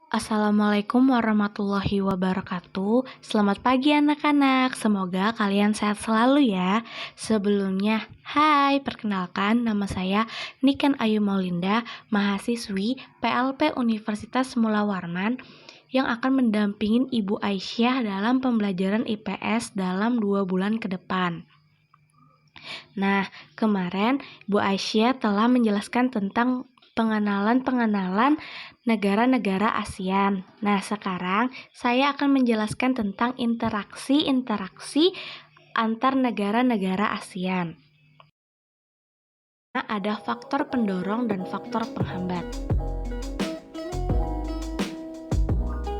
Assalamualaikum warahmatullahi wabarakatuh. Selamat pagi anak-anak. Semoga kalian sehat selalu ya. Sebelumnya, hai, perkenalkan nama saya Niken Ayu Maulinda, mahasiswi PLP Universitas Mula Warman yang akan mendampingin Ibu Aisyah dalam pembelajaran IPS dalam 2 bulan ke depan. Nah, kemarin Bu Aisyah telah menjelaskan tentang pengenalan negara-negara ASEAN. Nah, sekarang saya akan menjelaskan tentang interaksi antar negara-negara ASEAN. Nah, ada faktor pendorong dan faktor penghambat.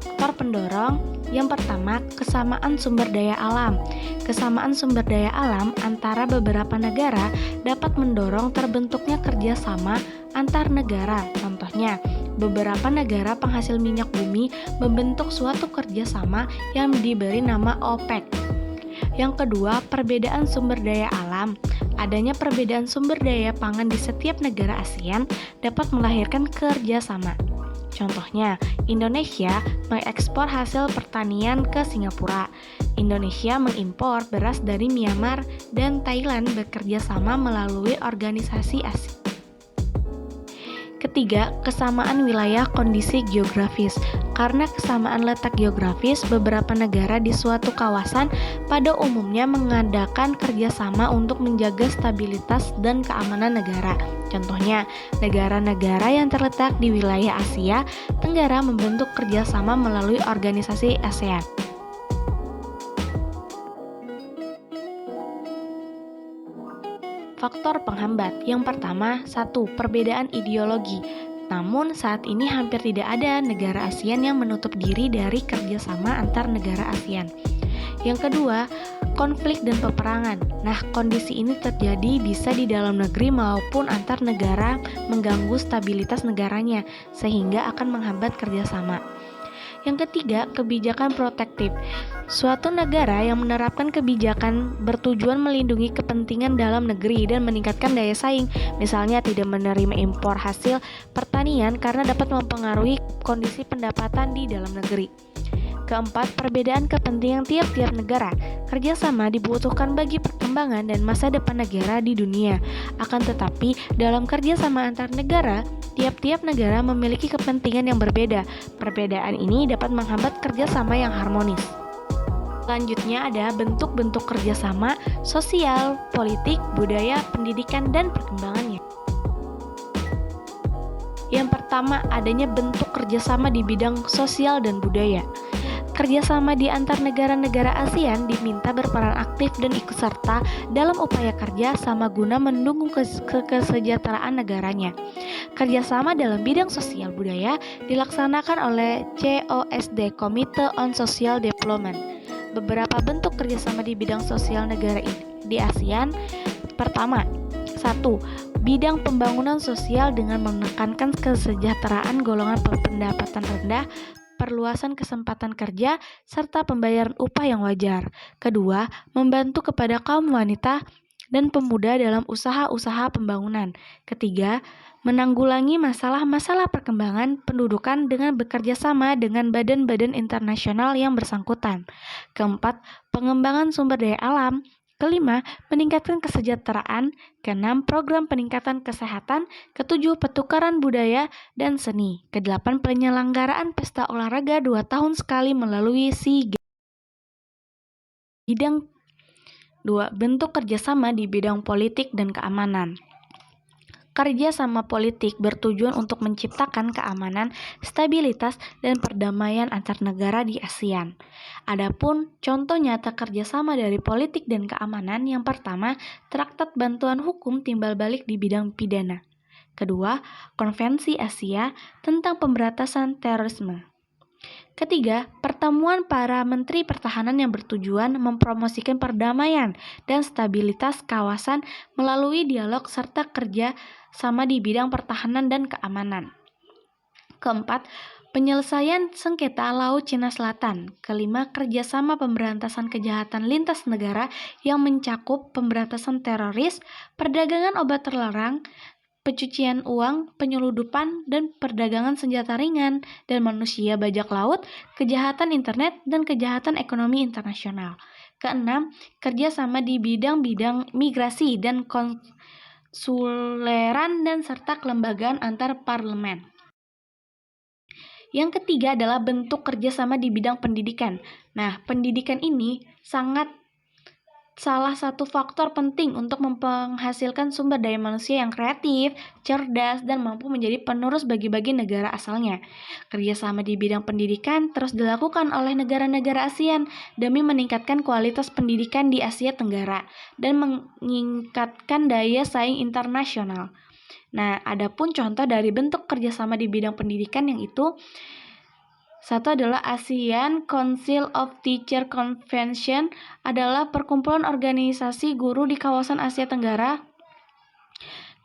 Faktor pendorong yang pertama, kesamaan sumber daya alam. Kesamaan sumber daya alam antara beberapa negara dapat mendorong terbentuknya kerjasama antar negara. Contohnya, beberapa negara penghasil minyak bumi membentuk suatu kerjasama yang diberi nama OPEC. Yang kedua, perbedaan sumber daya alam. Adanya perbedaan sumber daya pangan di setiap negara ASEAN dapat melahirkan kerjasama. Contohnya, Indonesia mengekspor hasil pertanian ke Singapura. Indonesia mengimpor beras dari Myanmar dan Thailand bekerja sama melalui organisasi ASEAN. Ketiga, kesamaan wilayah kondisi geografis. Karena kesamaan letak geografis, beberapa negara di suatu kawasan pada umumnya mengadakan kerjasama untuk menjaga stabilitas dan keamanan negara. Contohnya, negara-negara yang terletak di wilayah Asia Tenggara membentuk kerjasama melalui organisasi ASEAN. Faktor penghambat. Yang pertama, 1. Perbedaan ideologi. Namun, saat ini hampir tidak ada negara ASEAN yang menutup diri dari kerjasama antar negara ASEAN. Yang kedua, konflik dan peperangan. Nah, kondisi ini terjadi bisa di dalam negeri maupun antar negara mengganggu stabilitas negaranya, sehingga akan menghambat kerjasama. Yang ketiga, kebijakan protektif. Suatu negara yang menerapkan kebijakan bertujuan melindungi kepentingan dalam negeri dan meningkatkan daya saing, misalnya tidak menerima impor hasil pertanian karena dapat mempengaruhi kondisi pendapatan di dalam negeri. Keempat, perbedaan kepentingan tiap-tiap negara. Kerjasama dibutuhkan bagi perkembangan dan masa depan negara di dunia. Akan tetapi, dalam kerjasama antar negara, tiap-tiap negara memiliki kepentingan yang berbeda. Perbedaan ini dapat menghambat kerjasama yang harmonis. Selanjutnya ada bentuk-bentuk kerjasama sosial, politik, budaya, pendidikan, dan perkembangannya. Yang pertama, adanya bentuk kerjasama di bidang sosial dan budaya. Kerjasama di antar negara-negara ASEAN diminta berperan aktif dan ikut serta dalam upaya kerja sama guna mendukung kesejahteraan negaranya. Kerjasama dalam bidang sosial budaya dilaksanakan oleh COSD, Committee on Social Development. Beberapa bentuk kerjasama di bidang sosial negara di ASEAN. Pertama, 1. Bidang pembangunan sosial dengan menekankan kesejahteraan golongan berpendapatan rendah, perluasan kesempatan kerja, serta pembayaran upah yang wajar. Kedua, membantu kepada kaum wanita dan pemuda dalam usaha-usaha pembangunan. Ketiga, menanggulangi masalah-masalah perkembangan pendudukan dengan bekerja sama dengan badan-badan internasional yang bersangkutan. Keempat, pengembangan sumber daya alam. Kelima, meningkatkan kesejahteraan. Keenam, program peningkatan kesehatan. Ketujuh, pertukaran budaya dan seni. Kedelapan, penyelenggaraan pesta olahraga 2 tahun sekali melalui SEA Games. Bidang 2. Bentuk kerjasama di bidang politik dan keamanan. Kerjasama politik bertujuan untuk menciptakan keamanan, stabilitas, dan perdamaian antar negara di ASEAN. Adapun contoh nyata kerjasama dari politik dan keamanan, yang pertama, Traktat Bantuan Hukum Timbal Balik di bidang pidana. Kedua, Konvensi Asia tentang Pemberantasan Terorisme. Ketiga, pertemuan para menteri pertahanan yang bertujuan mempromosikan perdamaian dan stabilitas kawasan melalui dialog serta kerja sama di bidang pertahanan dan keamanan. Keempat, penyelesaian sengketa Laut Cina Selatan. Kelima, kerjasama pemberantasan kejahatan lintas negara yang mencakup pemberantasan teroris, perdagangan obat terlarang, pencucian uang, penyeludupan, dan perdagangan senjata ringan, dan manusia bajak laut, kejahatan internet, dan kejahatan ekonomi internasional. Keenam, kerjasama di bidang-bidang migrasi dan konsuleran dan serta kelembagaan antar parlemen. Yang ketiga adalah bentuk kerjasama di bidang pendidikan. Nah, pendidikan ini salah satu faktor penting untuk menghasilkan sumber daya manusia yang kreatif, cerdas, dan mampu menjadi penerus bagi-bagi negara asalnya. Kerjasama di bidang pendidikan terus dilakukan oleh negara-negara ASEAN demi meningkatkan kualitas pendidikan di Asia Tenggara dan meningkatkan daya saing internasional. Nah, adapun contoh dari bentuk kerjasama di bidang pendidikan yang itu satu adalah ASEAN Council of Teacher Convention adalah perkumpulan organisasi guru di kawasan Asia Tenggara.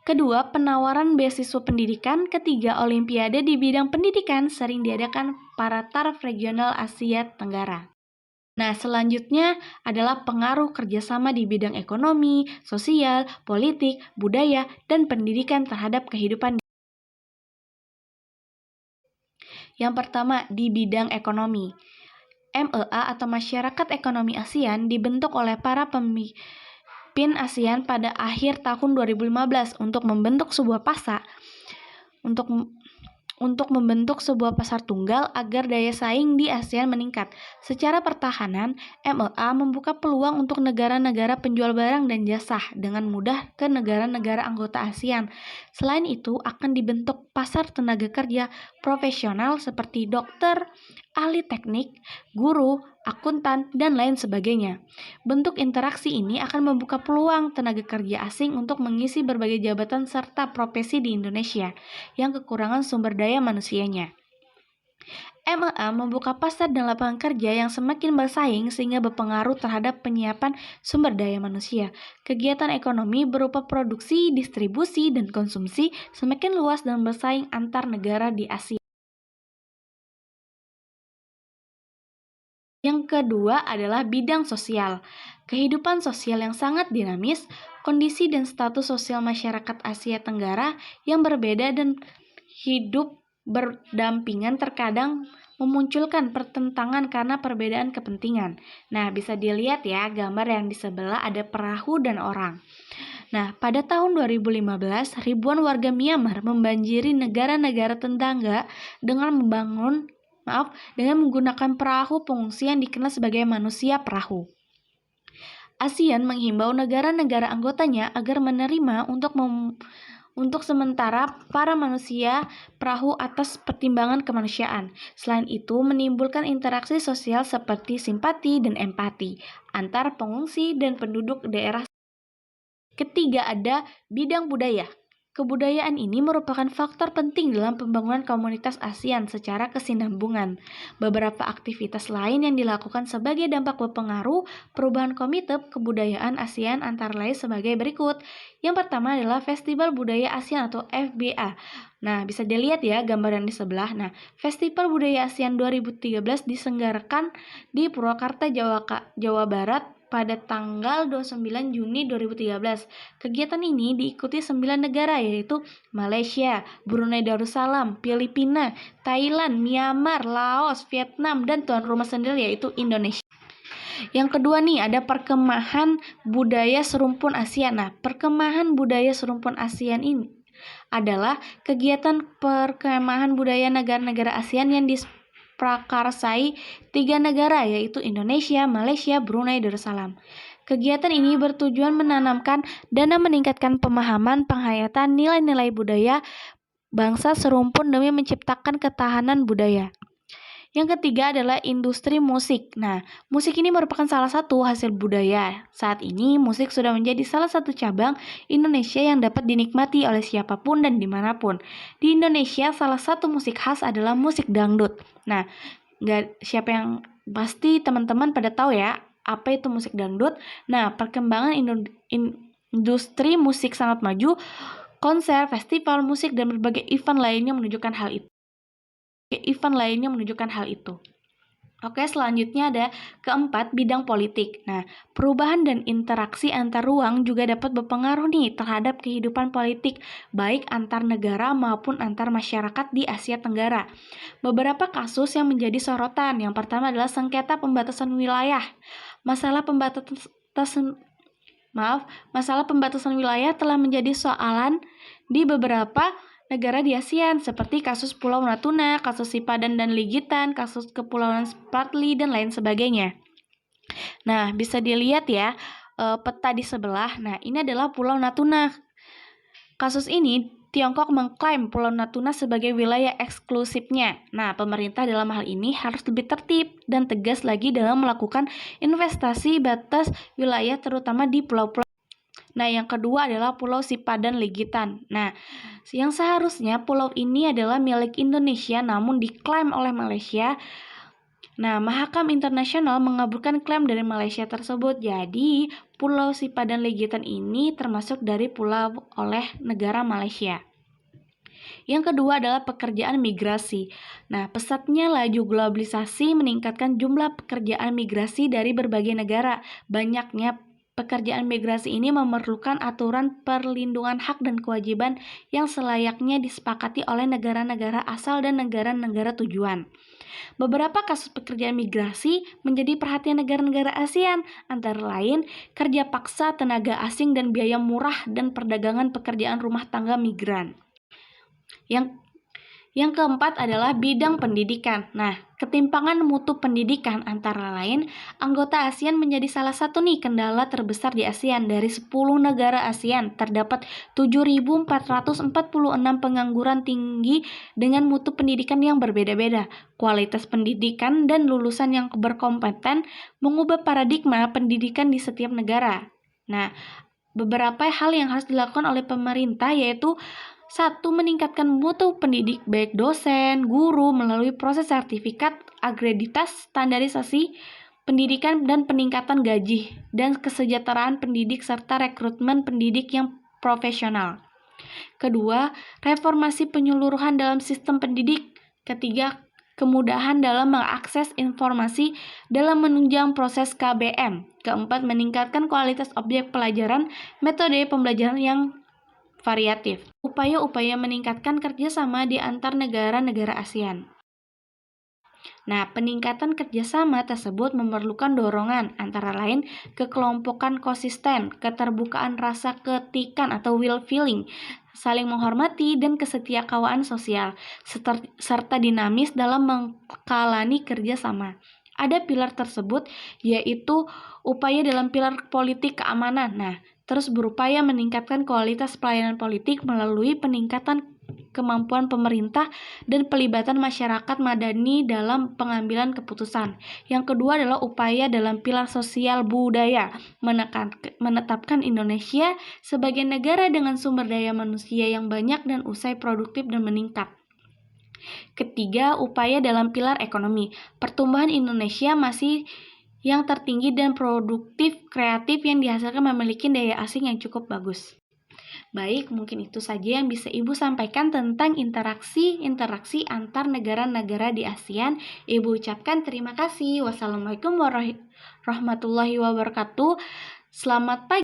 Kedua, penawaran beasiswa pendidikan. Ketiga, olimpiade di bidang pendidikan sering diadakan para taraf regional Asia Tenggara. Nah, selanjutnya adalah pengaruh kerjasama di bidang ekonomi, sosial, politik, budaya, dan pendidikan terhadap kehidupan. Yang pertama, di bidang ekonomi. MEA atau Masyarakat Ekonomi ASEAN dibentuk oleh para pemimpin ASEAN pada akhir tahun 2015 untuk membentuk sebuah pasar tunggal agar daya saing di ASEAN meningkat. Secara pertahanan, MEA membuka peluang untuk negara-negara penjual barang dan jasa dengan mudah ke negara-negara anggota ASEAN. Selain itu, akan dibentuk pasar tenaga kerja profesional seperti dokter, ahli teknik, guru, akuntan, dan lain sebagainya. Bentuk interaksi ini akan membuka peluang tenaga kerja asing untuk mengisi berbagai jabatan serta profesi di Indonesia yang kekurangan sumber daya manusianya. MEA membuka pasar dan lapangan kerja yang semakin bersaing sehingga berpengaruh terhadap penyiapan sumber daya manusia. Kegiatan ekonomi berupa produksi, distribusi, dan konsumsi semakin luas dan bersaing antar negara di Asia. Yang kedua adalah bidang sosial. Kehidupan sosial yang sangat dinamis, kondisi dan status sosial masyarakat Asia Tenggara yang berbeda dan hidup berdampingan terkadang memunculkan pertentangan karena perbedaan kepentingan. Nah, bisa dilihat ya gambar yang di sebelah ada perahu dan orang. Nah, pada tahun 2015, ribuan warga Myanmar membanjiri negara-negara tetangga dengan menggunakan perahu pengungsi yang dikenal sebagai manusia perahu. ASEAN menghimbau negara-negara anggotanya agar menerima untuk sementara para manusia perahu atas pertimbangan kemanusiaan. Selain itu, menimbulkan interaksi sosial seperti simpati dan empati antar pengungsi dan penduduk daerah. Ketiga, ada bidang budaya. Kebudayaan ini merupakan faktor penting dalam pembangunan komunitas ASEAN secara kesinambungan. Beberapa aktivitas lain yang dilakukan sebagai dampak berpengaruh perubahan Komite Kebudayaan ASEAN antara lain sebagai berikut. Yang pertama adalah Festival Budaya ASEAN atau FBA. Nah, bisa dilihat ya gambar yang di sebelah. Nah, Festival Budaya ASEAN 2013 diselenggarakan di Purwakarta, Jawa Barat pada tanggal 29 Juni 2013. Kegiatan ini diikuti 9 negara yaitu Malaysia, Brunei Darussalam, Filipina, Thailand, Myanmar, Laos, Vietnam, dan tuan rumah sendiri yaitu Indonesia. Yang kedua nih ada Perkemahan Budaya Serumpun ASEAN. Nah, Perkemahan Budaya Serumpun ASEAN ini adalah kegiatan perkemahan budaya negara-negara ASEAN yang diprakarsai 3 negara yaitu Indonesia, Malaysia, Brunei Darussalam. Kegiatan ini bertujuan menanamkan dan meningkatkan pemahaman penghayatan nilai-nilai budaya bangsa serumpun demi menciptakan ketahanan budaya. Yang ketiga adalah industri musik. Nah, musik ini merupakan salah satu hasil budaya. Saat ini, musik sudah menjadi salah satu cabang Indonesia yang dapat dinikmati oleh siapapun dan dimanapun. Di Indonesia, salah satu musik khas adalah musik dangdut. Nah, siapa yang pasti teman-teman pada tahu ya, apa itu musik dangdut? Nah, perkembangan industri musik sangat maju, konser, festival musik, dan berbagai event lainnya menunjukkan hal itu. Oke, selanjutnya ada keempat, bidang politik. Nah, perubahan dan interaksi antar ruang juga dapat berpengaruh nih terhadap kehidupan politik, baik antar negara maupun antar masyarakat di Asia Tenggara. Beberapa kasus yang menjadi sorotan, yang pertama adalah sengketa pembatasan wilayah. Masalah pembatasan wilayah telah menjadi soalan di beberapa negara di ASEAN seperti kasus Pulau Natuna, kasus Sipadan dan Ligitan, kasus Kepulauan Spratly, dan lain sebagainya. Nah, bisa dilihat ya peta di sebelah. Nah, ini adalah Pulau Natuna. Kasus ini Tiongkok mengklaim Pulau Natuna sebagai wilayah eksklusifnya. Nah, pemerintah dalam hal ini harus lebih tertib dan tegas lagi dalam melakukan investasi batas wilayah terutama di pulau-pulau. Nah, yang kedua adalah Pulau Sipadan Ligitan. Nah, yang seharusnya pulau ini adalah milik Indonesia namun diklaim oleh Malaysia. Nah, Mahakam Internasional mengabulkan klaim dari Malaysia tersebut. Jadi, Pulau Sipadan Ligitan ini termasuk dari pulau oleh negara Malaysia. Yang kedua adalah pekerjaan migrasi. Nah, pesatnya laju globalisasi meningkatkan jumlah pekerjaan migrasi dari berbagai negara. Banyaknya pekerjaan migrasi ini memerlukan aturan perlindungan hak dan kewajiban yang selayaknya disepakati oleh negara-negara asal dan negara-negara tujuan. Beberapa kasus pekerjaan migrasi menjadi perhatian negara-negara ASEAN, antara lain kerja paksa, tenaga asing, dan biaya murah, dan perdagangan pekerjaan rumah tangga migran. Yang keempat adalah bidang pendidikan. Nah, ketimpangan mutu pendidikan antara lain anggota ASEAN menjadi salah satu nih kendala terbesar di ASEAN. Dari 10 negara ASEAN terdapat 7.446 pengangguran tinggi dengan mutu pendidikan yang berbeda-beda. Kualitas pendidikan dan lulusan yang berkompeten mengubah paradigma pendidikan di setiap negara. Nah, beberapa hal yang harus dilakukan oleh pemerintah yaitu 1. Meningkatkan mutu pendidik baik dosen, guru melalui proses sertifikat, akreditas, standarisasi pendidikan, dan peningkatan gaji dan kesejahteraan pendidik serta rekrutmen pendidik yang profesional. Kedua, reformasi penyeluruhan dalam sistem pendidik. Ketiga, kemudahan dalam mengakses informasi dalam menunjang proses KBM. Keempat, meningkatkan kualitas objek pelajaran, metode pembelajaran yang variatif. Upaya-upaya meningkatkan kerjasama di antar negara-negara ASEAN. Nah, peningkatan kerjasama tersebut memerlukan dorongan, antara lain kekelompokan konsisten, keterbukaan rasa ketikan atau will feeling, saling menghormati, dan kesetiakawanan sosial, serta dinamis dalam mengkalani kerjasama. Ada pilar tersebut, yaitu upaya dalam pilar politik keamanan. Nah, terus berupaya meningkatkan kualitas pelayanan politik melalui peningkatan kemampuan pemerintah dan pelibatan masyarakat madani dalam pengambilan keputusan. Yang kedua adalah upaya dalam pilar sosial budaya, menetapkan Indonesia sebagai negara dengan sumber daya manusia yang banyak dan usai produktif dan meningkat. Ketiga, upaya dalam pilar ekonomi. Pertumbuhan Indonesia masih yang tertinggi dan produktif kreatif yang dihasilkan memiliki daya asing yang cukup bagus. Baik, mungkin itu saja yang bisa Ibu sampaikan tentang interaksi antar negara-negara di ASEAN. Ibu ucapkan terima kasih. Wassalamualaikum warahmatullahi wabarakatuh. Selamat pagi.